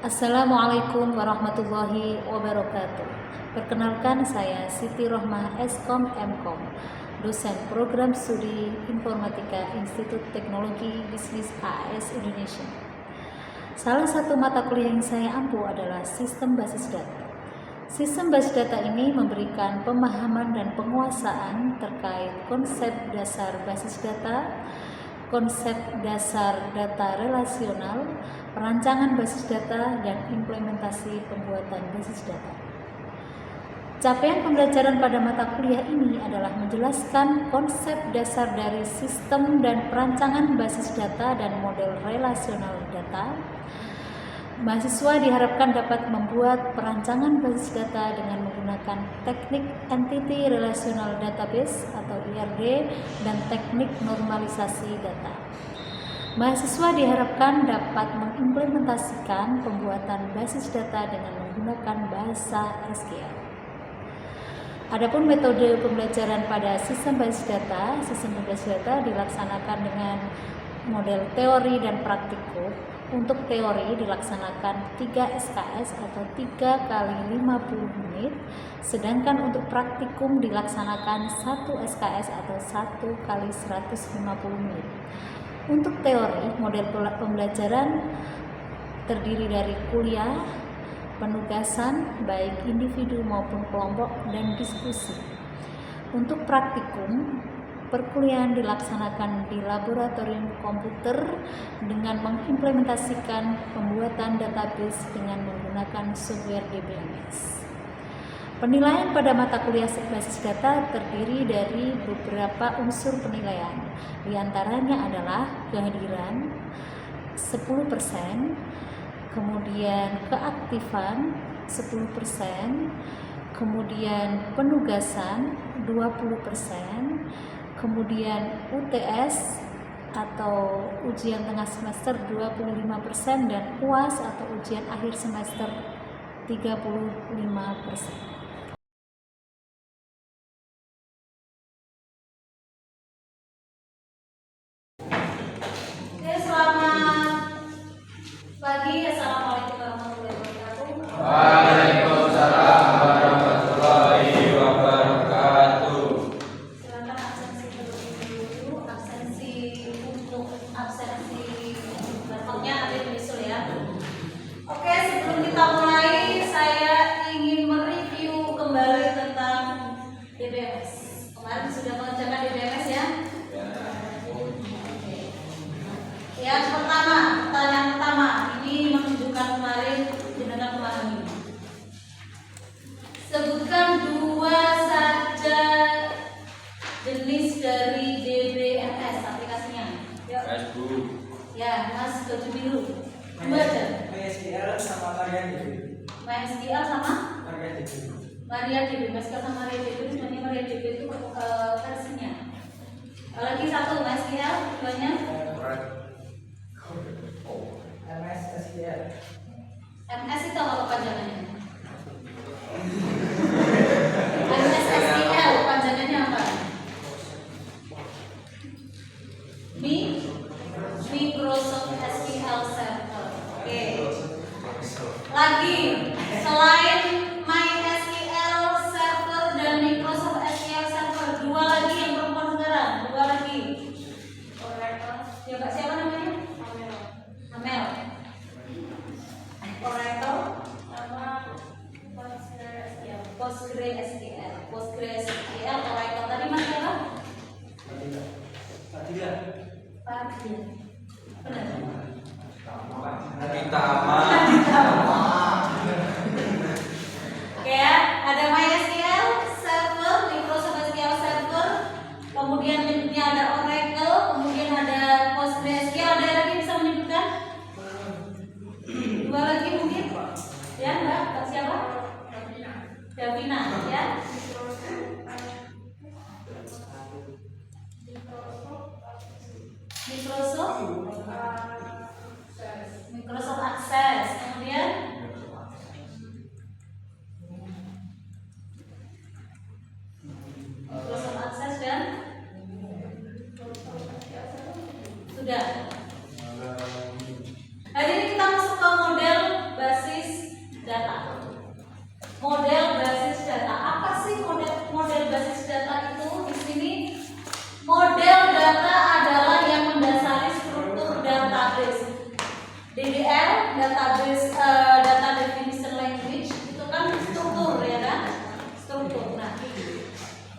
Assalamualaikum warahmatullahi wabarakatuh. Perkenalkan, saya Siti Rohmah Eskom Mkom, dosen program studi Informatika Institut Teknologi Bisnis AS Indonesia. Salah satu mata kuliah yang saya ampu adalah sistem basis data. Sistem basis data ini memberikan pemahaman dan penguasaan terkait konsep dasar basis data, konsep dasar data relasional, perancangan basis data, dan implementasi pembuatan basis data. Capaian pembelajaran pada mata kuliah ini adalah menjelaskan konsep dasar dari sistem dan perancangan basis data dan model relasional data. Mahasiswa diharapkan dapat membuat perancangan basis data dengan menggunakan teknik Entity Relational Database atau IRD dan teknik normalisasi data. Mahasiswa diharapkan dapat mengimplementasikan pembuatan basis data dengan menggunakan bahasa SQL. Adapun metode pembelajaran pada sistem basis data dilaksanakan dengan model teori dan praktikum. Untuk teori dilaksanakan 3 SKS atau 3 kali 50 menit, sedangkan untuk praktikum dilaksanakan 1 SKS atau 1 kali 150 menit. Untuk teori, model pembelajaran terdiri dari kuliah, penugasan baik individu maupun kelompok, dan diskusi. Untuk praktikum, perkuliahan dilaksanakan di laboratorium komputer dengan mengimplementasikan pembuatan database dengan menggunakan software DBMS. Penilaian pada mata kuliah basis data terdiri dari beberapa unsur penilaian. Di antaranya adalah kehadiran 10%, kemudian keaktifan 10%, kemudian penugasan 20%, kemudian UTS atau ujian tengah semester 25%, dan UAS atau ujian akhir semester 35%. Oke, selamat pagi. Assalamualaikum warahmatullahi wabarakatuh. Waalaikumsalam warahmatullahi wabarakatuh. Silakan absensi terlebih dulu. Absensi untuk absensi laptopnya ada di Bisul ya. Oke, sebelum kita mulai, saya ingin mereview kembali tentang DBMS. Kemarin sudah mengerjakan DBMS ya. Yang pertama, pertanyaan pertama, ini menunjukkan kemarin jenengan memahami. Sebutkan 2 saja jenis dari DBMS aplikasinya. Yuk. Facebook. Ya, Mas baju biru. 2 aja. MySQL sama MariaDB. MySQL sama MariaDB. MariaDB. MySQL sama MariaDB sebenarnya MariaDB itu versinya. Lagi satu MySQL, duanya MSSQL. MS itu apa panjangannya? MSSQL panjangannya apa? Microsoft SQL Server. Oke. Lagi, selain MySQL Server dan Microsoft SQL Server, 2 lagi yang perempuan sekarang, 2 lagi. Coba siapa namanya? Amel. Oracle sama PostgreSQL. PostgreSQL, Oracle. Tadi Mas siapa? Fadil. Benar. Oke ya, ada MySQL Server, Microsoft SQL Server, kemudian berikutnya ada Oracle, kemudian ada PostgreSQL. Ada lagi bisa menyebutkan? 2 lagi mungkin? Ya, Mbak, siapa? Davina, ya. Microsoft Access. DDL, database data definition language, itu kan struktur ya kan? Struktur. Nah,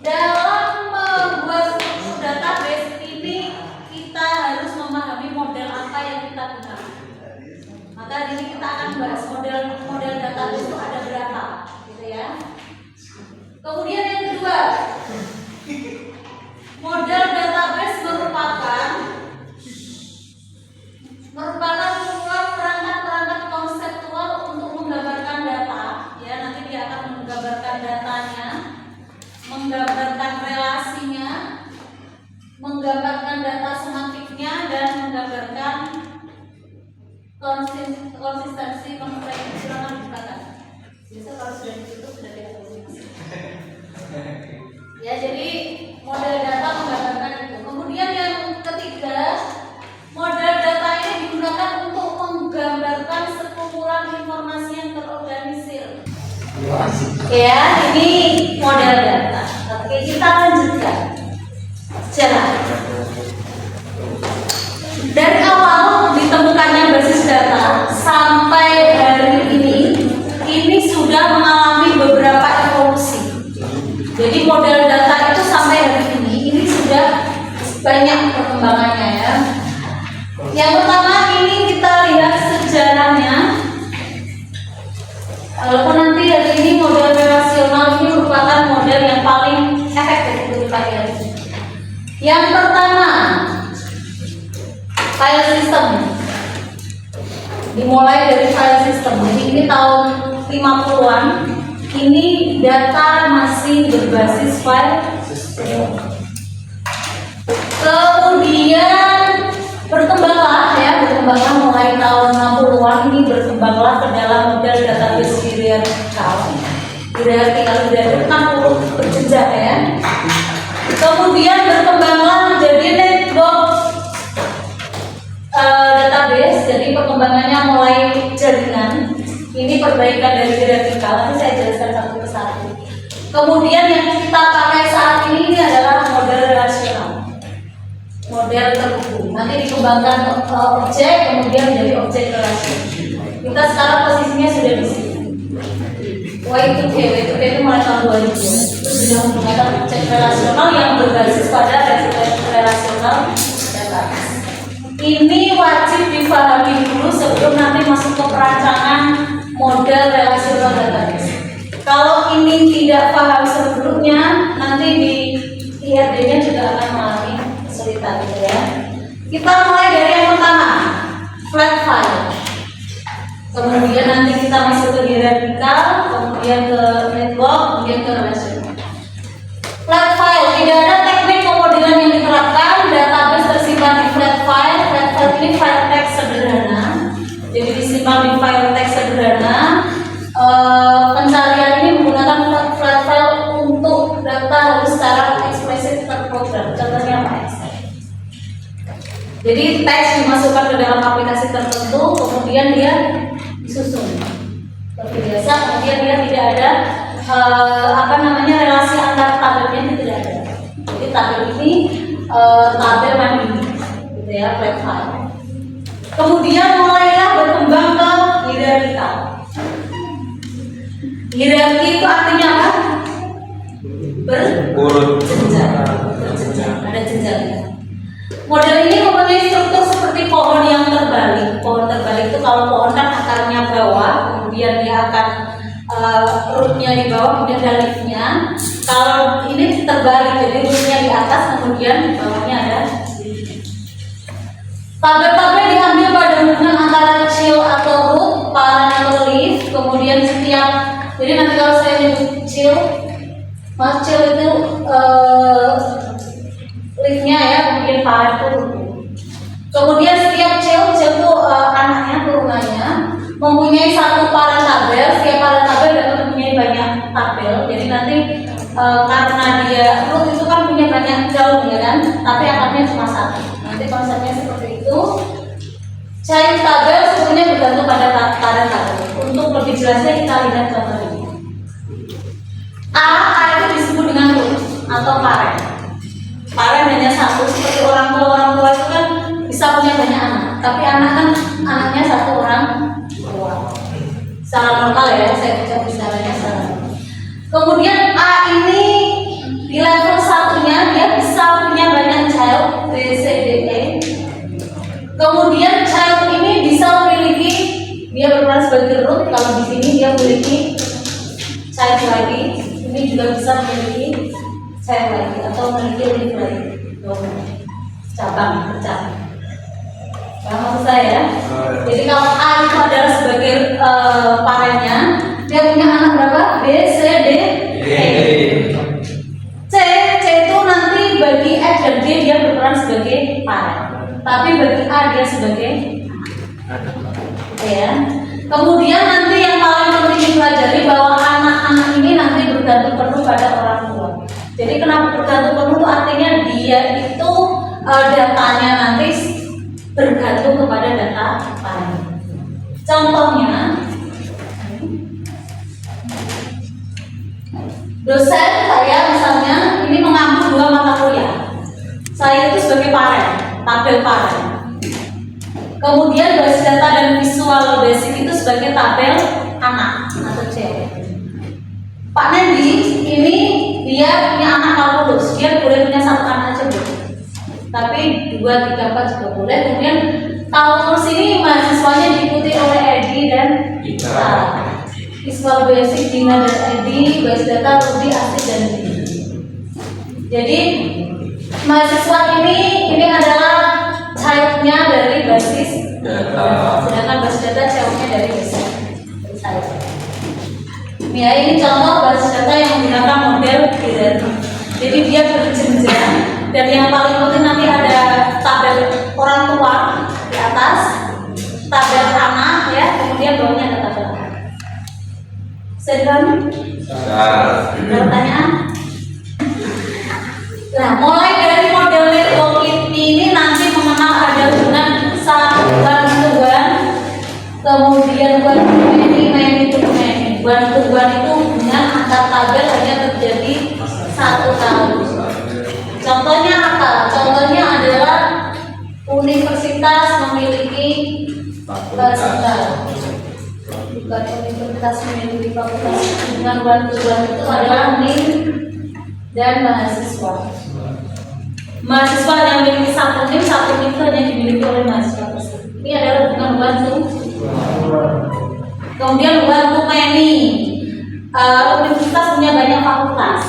dalam membuat struktur database ini kita harus memahami model apa yang kita gunakan. Maka ini kita akan bahas model database itu ada berapa, gitu ya. Kemudian yang kedua, model database merupakan perangkat-perangkat konseptual untuk menggambarkan data. Ya, nanti dia akan menggambarkan datanya, menggambarkan relasinya, menggambarkan data semantiknya, dan menggambarkan konsistensi silakan bukakan. Biasa kalau sudah ditutup sudah tidak boleh masuk. Ya, jadi model data menggambarkan itu. Kemudian yang ketiga, model data ini digunakan untuk menggambarkan sekumpulan informasi yang terorganisir. Ya, ini model data. Oke, kita lanjutkan. Jalan. Dari awal ditemukannya basis data sampai hari ini sudah mengalami beberapa evolusi. Jadi model data itu sampai hari ini sudah banyak perkembangannya ya. Yang pertama ini kita lihat sejarahnya. Walaupun nanti hari ini model relasional ini merupakan model yang paling efektif untuk dipakai. Yang pertama, file system. Dimulai dari file system. Jadi ini tahun 50-an. Ini data masih berbasis file system. Kemudian berkembanglah mulai tahun 60-an ini berkembanglah ke dalam model database hierarkikal. Hierarkikal 60 berjenjang ya. Kemudian berkembanglah menjadi network database. Jadi perkembangannya mulai jaringan. Ini perbaikan dari hierarkikal. Nanti saya jelaskan satu persatu. Kemudian yang kita pakai saat ini adalah model relasional. Model terhubung. Nanti dikembangkan objek, kemudian menjadi objek relasional. Kita sekarang posisinya sudah di sini. Y2K itu mulai tahun 2000. Itu sudah menggunakan objek relasional yang berbasis pada relasional database. Ini wajib dipahami dulu sebelum nanti masuk ke perancangan model relasional database. Kalau ini tidak paham sebelumnya, nanti di IRD-nya juga akan mengalami kesulitan gitu ya. Kita mulai dari yang pertama, flat file. Kemudian nanti kita masuk ke hierarkikal, kemudian ke network, kemudian ke relasional. Flat file, tidak ada teknik pemodern yang diterapkan. Database tersimpan di flat file. Flat file ini file teks sederhana. Jadi disimpan di file teks sederhana. Pencarian ini menggunakan flat file untuk data harus secara eksplisit terprogram. Contohnya apa? Jadi teks dimasukkan ke dalam aplikasi tertentu, kemudian dia disusun seperti biasa. Kemudian dia tidak ada relasi antar tabelnya tidak ada. Jadi tabel ini tabel mandiri, gitu ya, flat file. Kemudian mulailah berkembang ke hierarkikal. Hierarki itu artinya apa? Berjenjang. Ada jenjangnya. Model ini mempunyai struktur seperti pohon yang terbalik. Pohon terbalik itu kalau pohon kan akarnya bawah, kemudian dia akan rootnya di bawah, kemudian ada leaf-nya. Kalau ini terbalik, jadi rootnya di atas, kemudian bawahnya ada leaf. Tabel-tabel diambil pada hubungan antara child atau root, parent atau leaf, kemudian setiap. Jadi nanti kalau saya nyebut child itu leaf-nya ya, kemudian parent itu root. Kemudian setiap child itu anaknya, turunannya mempunyai satu parent tabel. Setiap parent tabel dapat mempunyai banyak tabel. Jadi nanti karena dia root itu kan punya banyak daun ya kan, tapi akarnya cuma satu. Nanti konsepnya seperti itu. Child tabel sebenarnya bergantung pada parent tabel. Untuk lebih jelasnya kita lihat contoh ini. A itu disebut dengan root atau parent. Parent hanya satu, seperti orang tua itu kan bisa punya banyak anak. tapi anaknya satu orang tua. Secara normal ya, saya ucap bicaranya secara normal. Kemudian A ini di level satunya dia bisa punya banyak child, B, C, D, E. Kemudian child ini bisa memiliki, dia berperan sebagai root. Kalau di sini dia memiliki child lagi, ini juga bisa memiliki child lagi atau memiliki unit lagi, cabang, bercabang. Paham maksud saya? Jadi kalau A itu adalah sebagai parennya, dia punya anak berapa? B, C, D, E. C itu nanti bagi F dan G dia berperan sebagai parent, tapi bagi A dia sebagai anak. Oke ya. Kemudian nanti yang paling penting dipelajari bahwa anak-anak ini nanti bergantung penuh pada orang tua. Jadi kenapa bergantung penuh itu artinya dia itu datanya nanti bergantung kepada data parent. Contohnya, dosen saya misalnya ini mengambil 2 mata kuliah. Saya itu sebagai parent, tabel parent. Kemudian basis data dan visual basic itu sebagai tabel anak atau cewek. Pak Nendi ini dia punya anak kalkulus, dia boleh punya 1 anak aja boleh. Tapi 2, 3, 4 juga boleh. Kemudian kalkulus ini mahasiswanya diikuti oleh Edi dan Ita. Visual basic Dina dan Edi, basis data Rudi, Asik dan Dini. Jadi mahasiswa ini adalah childnya dari basis data, sedangkan basis data childnya dari basis saya. Ya, ini contoh basis data yang menggunakan model hierarki. Jadi dia berjenjang dan yang paling penting nanti ada tabel orang tua di atas, tabel anak ya, kemudian bawahnya ada tabel anak. Sedang ada pertanyaan? Nah, mulai dari model network ini nanti mengenal ada hubungan one-to-one, kemudian one-to-many to many. One-to-one itu hubungan antar tabel hanya terjadi 1 kali. Contohnya apa? Contohnya adalah universitas memiliki fakultas. Bukan universitas memiliki fakultas. Hubungan one-to-one itu adalah NIM dan mahasiswa. Mahasiswa yang memiliki satu NIM itu hanya dimiliki oleh mahasiswa tersebut. Ini adalah hubungan one-to-one. Kemudian one-to-many. Universitas punya banyak fakultas,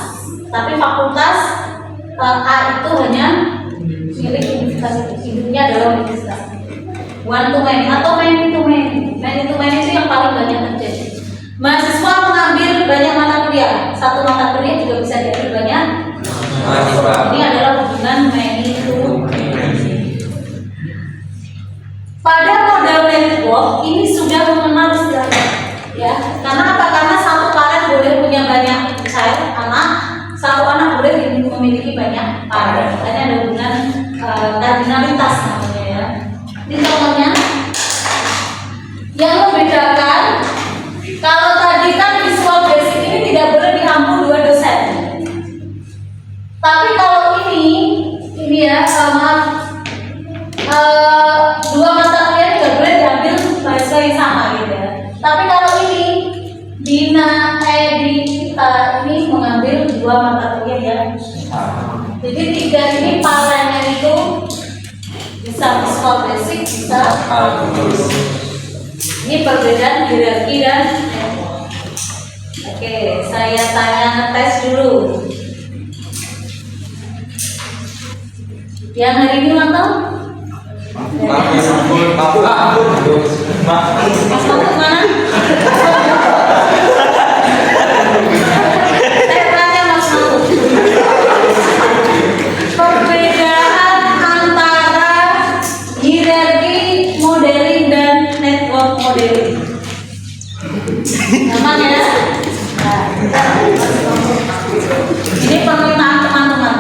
tapi fakultas A itu hanya milik universitas itu. Induknya adalah universitas. One-to-many atau many-to-many. Many-to-many itu yang paling banyak terjadi. Mahasiswa mengambil banyak mata kuliah. 1 mata kuliah juga bisa diambil banyak mahasiswa. Ini adalah hubungan many-to-many. Pada model network ini sudah mengenal istilahnya, ya. Karena apa? Karena satu parent boleh punya banyak child, anak, satu anak boleh memiliki banyak parent. Makanya ada hubungan kardinalitas namanya ya. Ini contohnya. Yang membedakan, kalau tadi kan visual basic ini tidak boleh diambil 2 dosen. Tapi kalau ini ya, maaf. 2 mata kuliah juga boleh diambil mahasiswa yang sama gitu ya. Tapi kalau ini Dina, Edi, kita ini mengambil 2 mata kuliah ya. Jadi 3 ini parennya itu bisa visual basic, bisa kalkulus. Ini perbedaan hierarki dan network. Oke, saya tanya ngetes dulu. Yang hari ini ulang tahun? Mas Mahfud mana? Saya tanya Mas Mahfud. Perbedaan antara hierarki modeling dan network modeling. Aman ya? Nah, ini permintaan teman-teman.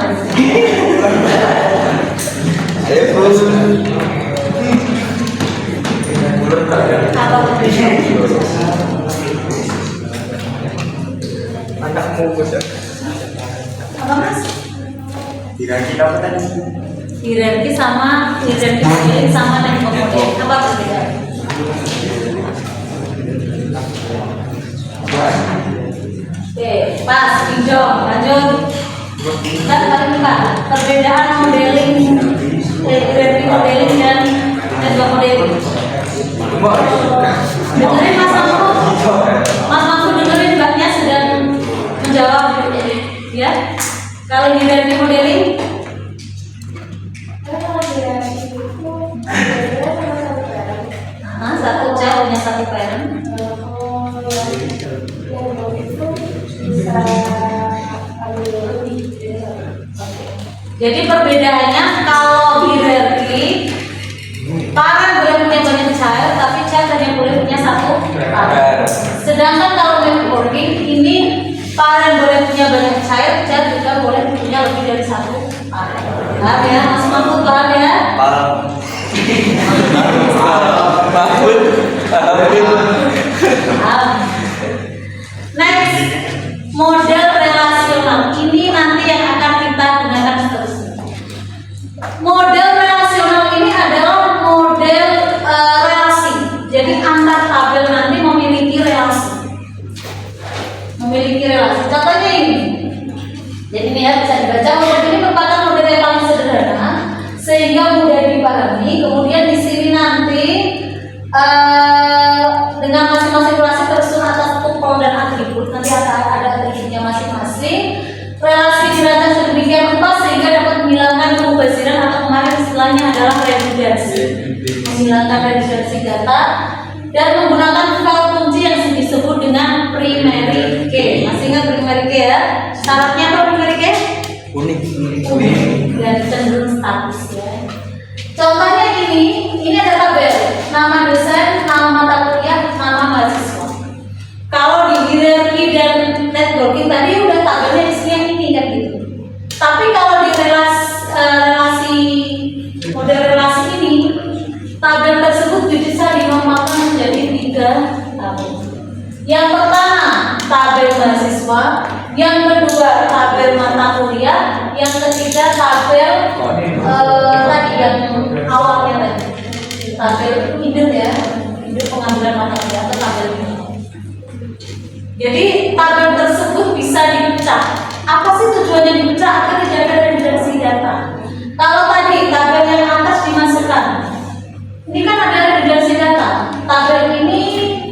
Anakmu bos. Apa Mas? Kira-kira apa tadi? Hierarki sama hierarki modeling sama network modeling. Apa perbedaan? Oke, pas, hijau, lanjut. Kan paling muka perbedaan modeling, hierarki modeling dan network modeling. Dengerin Mas Mampu dengerin Mbaknya sedang menjawab ya. Kalau hierarki modeling satu child punya satu parent. Jadi perbedaannya kalau hierarki parent boleh punya banyak child, tapi child hanya boleh punya satu parent. Sedangkan kalau networking ini parent boleh punya banyak child, child juga boleh punya lebih dari satu parent. Paham ya, Mas Mahfud, paham ya? Paham. Next, model relasional. Ini nanti yang akan kita gunakan seterusnya. Model relasional ini adalah model relasi. Jadi antar tabel nanti memiliki relasi. Contohnya ini. Jadi ini ya bisa dibaca. Model ini merupakan model yang paling sederhana sehingga mudah dipahami. Kemudian di sini nanti dengan masing-masing relasi tersusun atas tuple dan atribut. Nanti ada atributnya masing-masing. Relasi dirancang sedemikian rupa sehingga dapat menghilangkan kemubaziran atau kemarin istilahnya adalah redundansi. Menghilangkan redundansi data dan menggunakan file kunci yang disebut dengan primary key. Masih ingat primary key ya? Syaratnya apa primary key? Unik. Dan cenderung status ya. Contohnya ini ada tabel, nama dosen, nama mata kuliah, nama mahasiswa. Kalau di hierarki dan networking tadi udah tabelnya di sini yang ini kan gitu. Tapi kalau di model relasi ini, tabel tersebut bisa dinormalkan menjadi 3 tabel. Yang pertama tabel mahasiswa, yang kedua tabel mata kuliah, yang ketiga tabel tadi yang awalnya tadi tabel ide ya, ide pengambilan mata kuliah atau tabel ini. Jadi tabel tersebut bisa dipecah. Apa sih tujuannya dipecah? Agar tidak ada redundansi data. Kalau tadi tabel yang atas dimasukkan, ini kan ada redundansi data. Tabel ini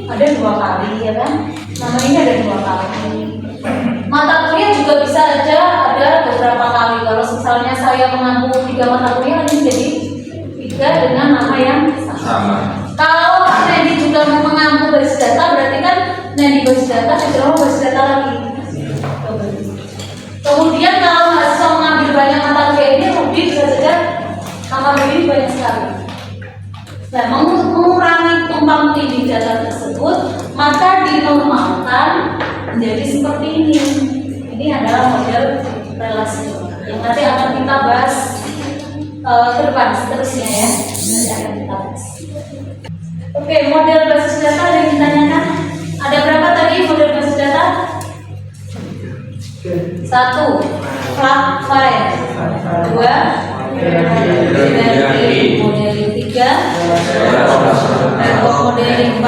ada 2 kali ya kan? Nama ini ada 2 kali. Mata kuliah juga bisa aja ada beberapa kali. Kalau misalnya saya mengambil 3 mata kuliah, ini jadi 3 dengan nama yang sama. Kalau Nedi juga mengambil basis data, berarti kan Nedi basis data, Sujono basis data lagi. Kemudian kalau mahasiswa mengambil banyak mata kuliah ini, Rudi bisa saja nama ini banyak sekali. Nah, mengurangi tumpang tindih data tersebut, maka dinormalkan menjadi seperti ini. Ini adalah model relasi yang nanti akan kita bahas ke depan seterusnya ya. Nanti akan kita bahas. Oke, model basis data yang ditanyakan. Ada berapa tadi model basis data? 1. Flat file. 2. Hierarki modeling. 3. Network modeling. 4.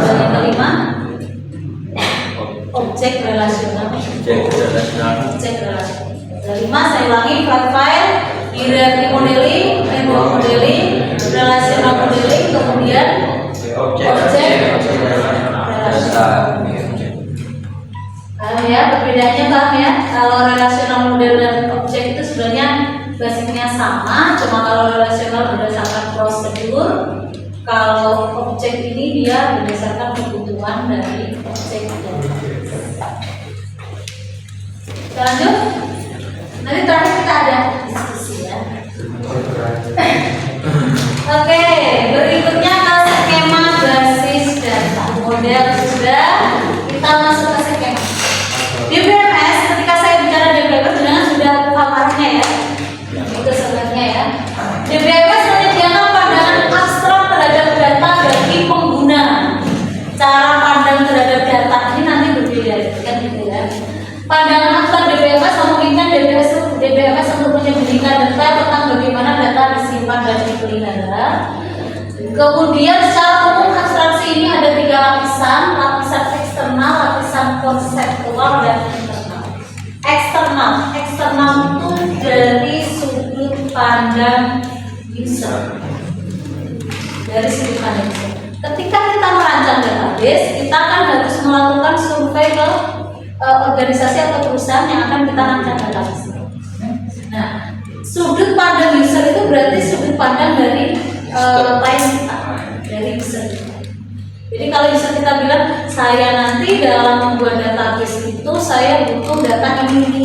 Yang kelima, objek relasional. Kelima, saya ulangi, flat file, hierarki modeling, network modeling, relasional modeling, kemudian objek relasional. Ya, perbedaannya paham ya? Kalau relasional model dan objek itu sebenarnya basicnya sama, cuma kalau relasional berdasarkan prosedur, kalau objek ini dia berdasarkan kebutuhan dari objek. Kita lanjut. Nanti terakhir kita ada diskusi ya. Oke, berikutnya skema basis data. Model sudah, kita masuk ke skema. Di BMS, ketika saya bicara di BMS, sudah paparnya ya. Itu sebenarnya ya. Di BMS menyediakan pandangan abstrak terhadap data bagi pengguna. Cara pandang terhadap data ini nanti berbeda, kan gitu ya. Pandangan abstrak DBMS memungkinkan DBMS untuk menyebut Kemudian secara umum abstraksi ini ada 3 lapisan, lapisan eksternal, lapisan konseptual, dan internal. Eksternal itu dari sudut pandang user. Dari sudut pandang user. Ketika kita merancang database, kita kan harus melakukan survei ke organisasi atau perusahaan yang akan kita rancang database. Nah, sudut pandang user itu berarti sudut pandang dari klien kita, dari user kita. Jadi kalau user kita bilang, saya nanti dalam membuat database itu saya butuh data ini.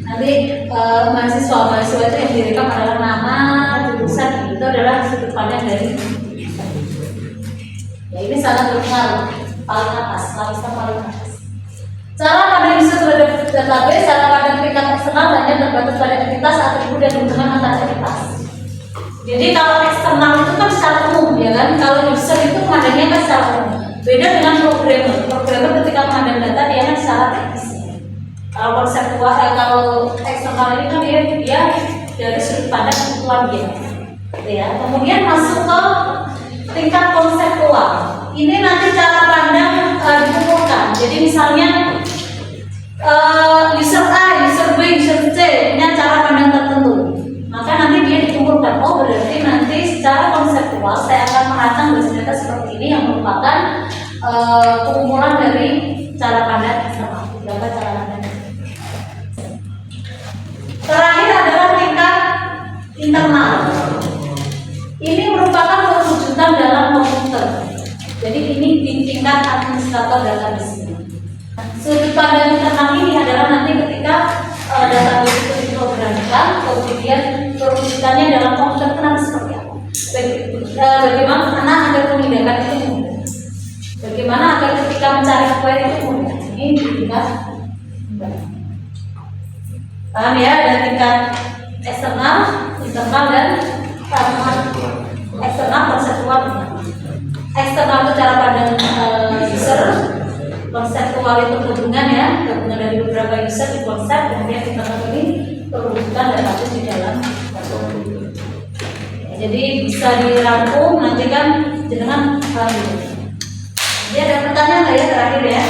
Nanti mahasiswa itu yang direkam adalah nama, jurusan, itu adalah sudut pandang dari user. Ya, ini sangat berpengaruh. Paling atas, lapisan paling atas. Cara pandang user terhadap database, cara pandang tingkat eksternal hanya terbatas pada entitas, atribut, dan hubungan antar entitas. Jadi kalau eksternal itu kan secara umum, ya kan? Kalau user itu pandangnya kan secara umum. Beda dengan programmer. Programmer ketika memandang data dia kan secara teknis. Kalau konseptual, kalau eksternal ini kan dia dari sudut pandang kebutuhan dia. Ya. Kemudian masuk ke tingkat konseptual. Ini nanti cara pandang dikumpulkan. Jadi misalnya user A, user B, user C punya cara pandang tertentu. Maka nanti dia dikumpulkan. Oh, berarti nanti secara konseptual saya akan merancang basis data seperti ini yang merupakan kumpulan dari cara pandang eksternal. Beberapa cara pandang. Terakhir adalah tingkat internal. Ini merupakan perwujudan dalam komputer. Jadi ini di tingkat administrator database. Sudut pandang internal ini adalah nanti ketika database itu diprogramkan, kemudian perwujudannya dalam komputer itu nanti seperti apa? Bagaimana agar memindahkan itu mudah? Bagaimana agar ketika mencari query itu mudah? Ini di tingkat paham ya? Ada tingkat eksternal, internal, dan eksternal, konseptual. Eksternal itu cara pandang user, konseptual itu hubungan ya, hubungan dari beberapa user di konsep, kemudian kita ini perwujudan database di dalam database. Jadi bisa dirangkum nanti kan dengan Jadi ada pertanyaan nggak ya terakhir ya?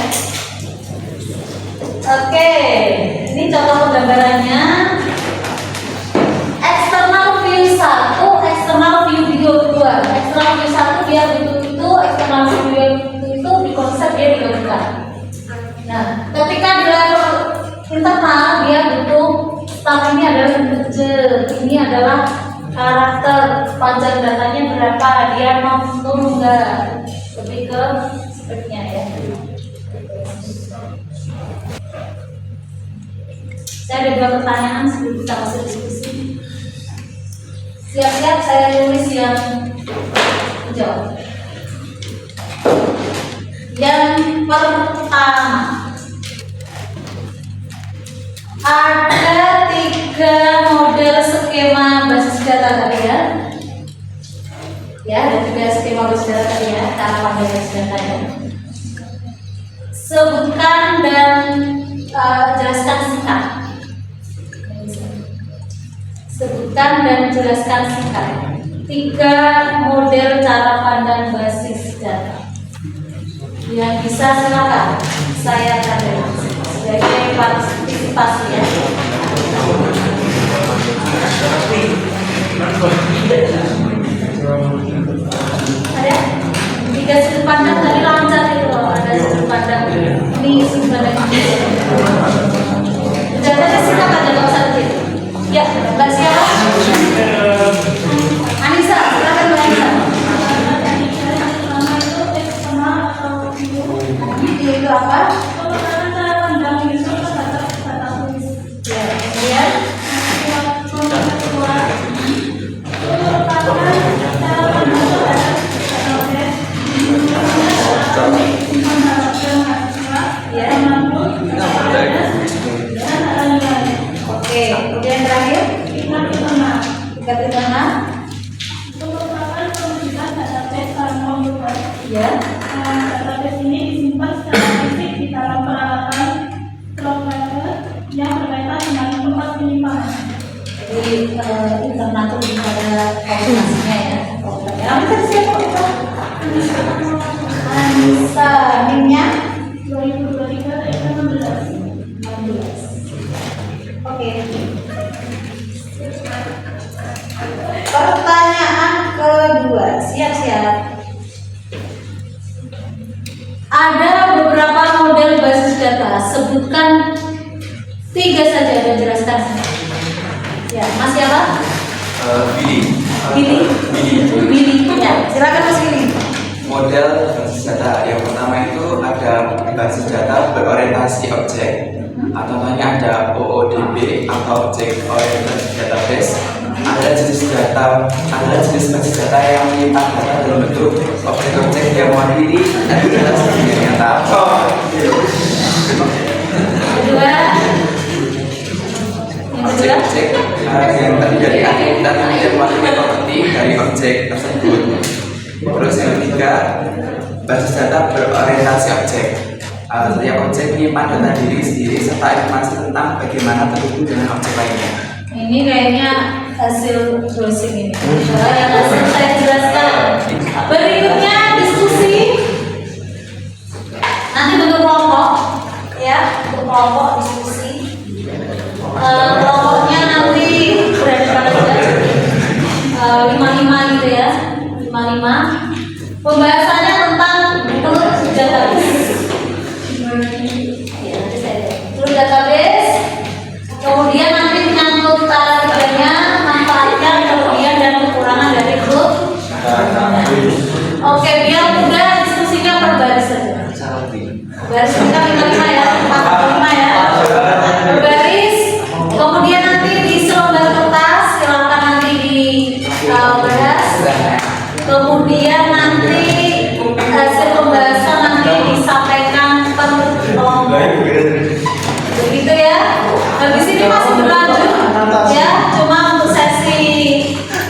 Oke, ini contoh penggambarannya. External view 1, external view 2. External view 1 dia butuh itu, external view itu di konsep dia digabungkan. Nah, ketika di level internal dia butuh start ini adalah integer, ini adalah karakter, panjang datanya berapa, dia mau enggak, lebih ke speknya ya. Saya ada 2 pertanyaan sebelum kita masuk diskusi. Siap-siap saya tulis yang menjawab. Yang pertama, ada 3 model skema basis data kalian. Ya, ada 3 skema basis data kalian, cara pandang basis datanya. Sebutkan dan jelaskan singkat. Sebutkan dan jelaskan singkat 3 model cara pandang basis data. Yang bisa silakan saya tanda sebagai partisipasi ya. Ada 3 sudut pandang tadi lancar itu loh, ada sudut pandang ini sudut pandang ini. Datanya singkat aja nggak usah gitu. Ya, Mbak siapa? Anissa, silakan Mbak Anissa. Itu apa? Cara pandang user terhadap data tulis. Ya, kemudian oke, kemudian terakhir tingkat internal untuk melakukan pembentukan database dalam komputer. Ya. Database ini disimpan secara fisik di dalam peralatan provider yang berkaitan dengan tempat penyimpanan. Jadi internal itu pada komunikasinya ya. Yang bisa siapa? Ada beberapa model basis data, sebutkan 3 saja dan jelaskan. Ya, Mas siapa? Billy. Billy. Ya, silakan Mas Billy. Model basis data yang pertama itu ada basis data berorientasi objek, atau namanya ada OODB atau Object Oriented Database. Ada jenis basis data yang menyimpan data dalam bentuk objek-objek yang mewakili data sebagai nyata. Kedua, Objek-objek yang terdiri dari atribut dan kemudian mewakili properti dari objek tersebut. Terus yang ketiga, basis data berorientasi objek. Setiap objek menyimpan data diri sendiri serta informasi tentang bagaimana terhubung dengan objek lainnya. ini kayaknya hasil browsing ini. Yang hasil saya jelaskan. Berikutnya diskusi. Nanti bentuk kelompok, ya, bentuk kelompok diskusi. Kelompoknya nanti berada pada 55 gitu ya, 55. Pembahasannya tentang telur database. Ya, nanti saya lihat. Telur database. Kemudian nanti menyangkut targetnya, manfaatnya, kelebihan dan kekurangan dari telur. Oke, biar mudah diskusinya per baris saja. Baris kita 55 ya, 45 ya. Per baris. Kemudian nanti di selembar kertas, silakan nanti dibahas. Kemudian nanti hasil pembahasan nanti disampaikan per kelompok. Begitu ya. Habis ini masih berlanjut ya. Cuma untuk sesi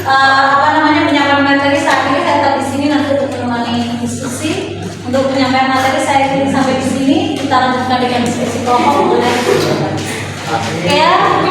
penyampaian materi saat ini saya tetap di sini nanti untuk menemani diskusi. Untuk penyampaian materi saya kira sampai di sini. Kita lanjutkan dengan diskusi kelompok. Oke ya.